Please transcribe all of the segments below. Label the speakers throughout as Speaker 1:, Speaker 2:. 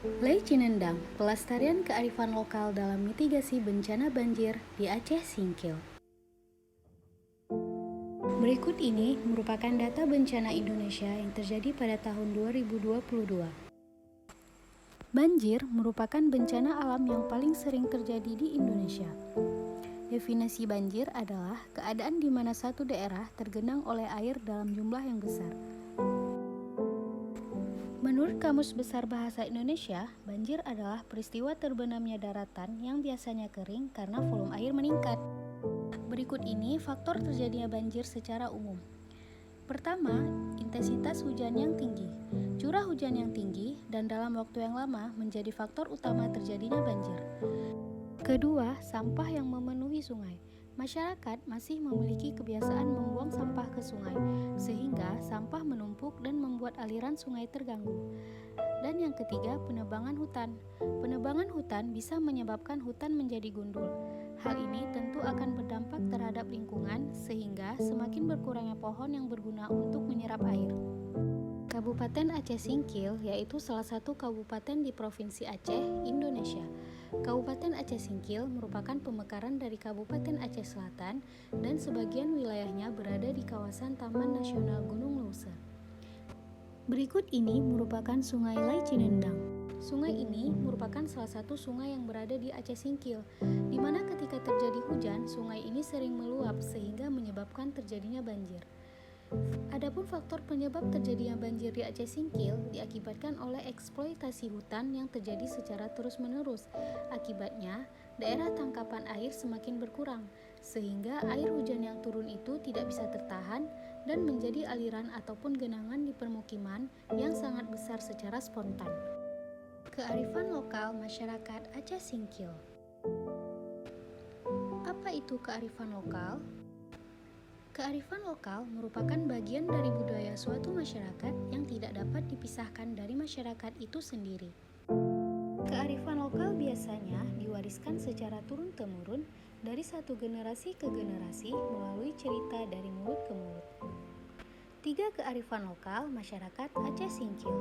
Speaker 1: Lei Cinendang, pelestarian kearifan lokal dalam mitigasi bencana banjir di Aceh Singkil. Berikut ini merupakan data bencana Indonesia yang terjadi pada tahun 2022. Banjir merupakan bencana alam yang paling sering terjadi di Indonesia. Definisi banjir adalah keadaan di mana satu daerah tergenang oleh air dalam jumlah yang besar. Menurut Kamus Besar Bahasa Indonesia, banjir adalah peristiwa terbenamnya daratan yang biasanya kering karena volume air meningkat. Berikut ini faktor terjadinya banjir secara umum. Pertama, intensitas hujan yang tinggi. Curah hujan yang tinggi dan dalam waktu yang lama menjadi faktor utama terjadinya banjir. Kedua, sampah yang memenuhi sungai. Masyarakat masih memiliki kebiasaan membuang sampah ke sungai, sehingga sampah menumpuk dan membuat aliran sungai terganggu. Dan yang ketiga, penebangan hutan. Penebangan hutan bisa menyebabkan hutan menjadi gundul. Hal ini tentu akan berdampak terhadap lingkungan, sehingga semakin berkurangnya pohon yang berguna untuk menyerap air. Kabupaten Aceh Singkil yaitu salah satu kabupaten di Provinsi Aceh, Indonesia. Kabupaten Aceh Singkil merupakan pemekaran dari Kabupaten Aceh Selatan dan sebagian wilayahnya berada di kawasan Taman Nasional Gunung Leuser. Berikut ini merupakan Sungai Lei Cinendang. Sungai ini merupakan salah satu sungai yang berada di Aceh Singkil, di mana ketika terjadi hujan, sungai ini sering meluap sehingga menyebabkan terjadinya banjir. Adapun faktor penyebab terjadinya banjir di Aceh Singkil diakibatkan oleh eksploitasi hutan yang terjadi secara terus-menerus. Akibatnya, daerah tangkapan air semakin berkurang, sehingga air hujan yang turun itu tidak bisa tertahan dan menjadi aliran ataupun genangan di permukiman yang sangat besar secara spontan. Kearifan lokal masyarakat Aceh Singkil. Apa itu kearifan lokal? Kearifan lokal merupakan bagian dari budaya suatu masyarakat yang tidak dapat dipisahkan dari masyarakat itu sendiri. Kearifan lokal biasanya diwariskan secara turun-temurun dari satu generasi ke generasi melalui cerita dari mulut ke mulut. 3 kearifan lokal masyarakat Aceh Singkil.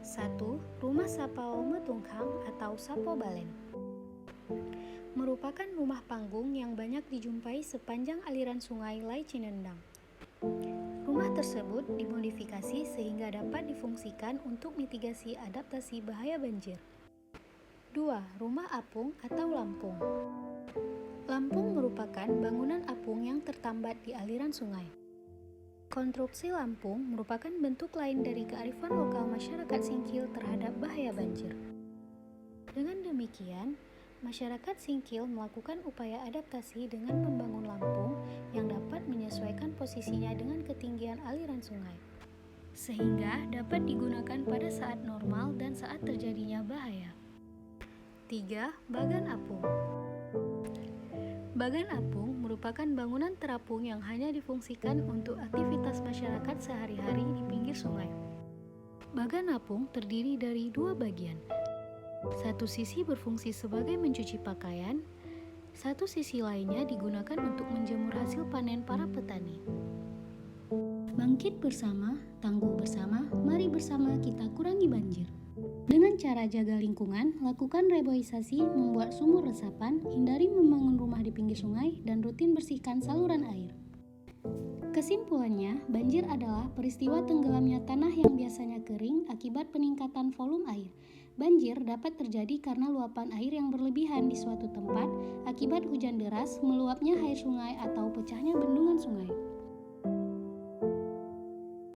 Speaker 1: 1. Rumah Sapao Metungkang atau Sapo Balen merupakan rumah panggung yang banyak dijumpai sepanjang aliran sungai Lei Cinendang. Rumah tersebut dimodifikasi sehingga dapat difungsikan untuk mitigasi adaptasi bahaya banjir. 2. Rumah apung atau lampung. Lampung merupakan bangunan apung yang tertambat di aliran sungai. Konstruksi lampung merupakan bentuk lain dari kearifan lokal masyarakat Singkil terhadap bahaya banjir. Dengan demikian, masyarakat Singkil melakukan upaya adaptasi dengan membangun lampung yang dapat menyesuaikan posisinya dengan ketinggian aliran sungai, sehingga dapat digunakan pada saat normal dan saat terjadinya bahaya. 3. Bagan apung. Bagan apung merupakan bangunan terapung yang hanya difungsikan untuk aktivitas masyarakat sehari-hari di pinggir sungai. Bagan apung terdiri dari 2 bagian. Satu sisi berfungsi sebagai mencuci pakaian, satu sisi lainnya digunakan untuk menjemur hasil panen para petani. Bangkit bersama, tangguh bersama, mari bersama kita kurangi banjir. Dengan cara jaga lingkungan, lakukan reboisasi, membuat sumur resapan, hindari membangun rumah di pinggir sungai, dan rutin bersihkan saluran air. Kesimpulannya, banjir adalah peristiwa tenggelamnya tanah yang biasanya kering akibat peningkatan volume air. Banjir dapat terjadi karena luapan air yang berlebihan di suatu tempat akibat hujan deras, meluapnya air sungai, atau pecahnya bendungan sungai.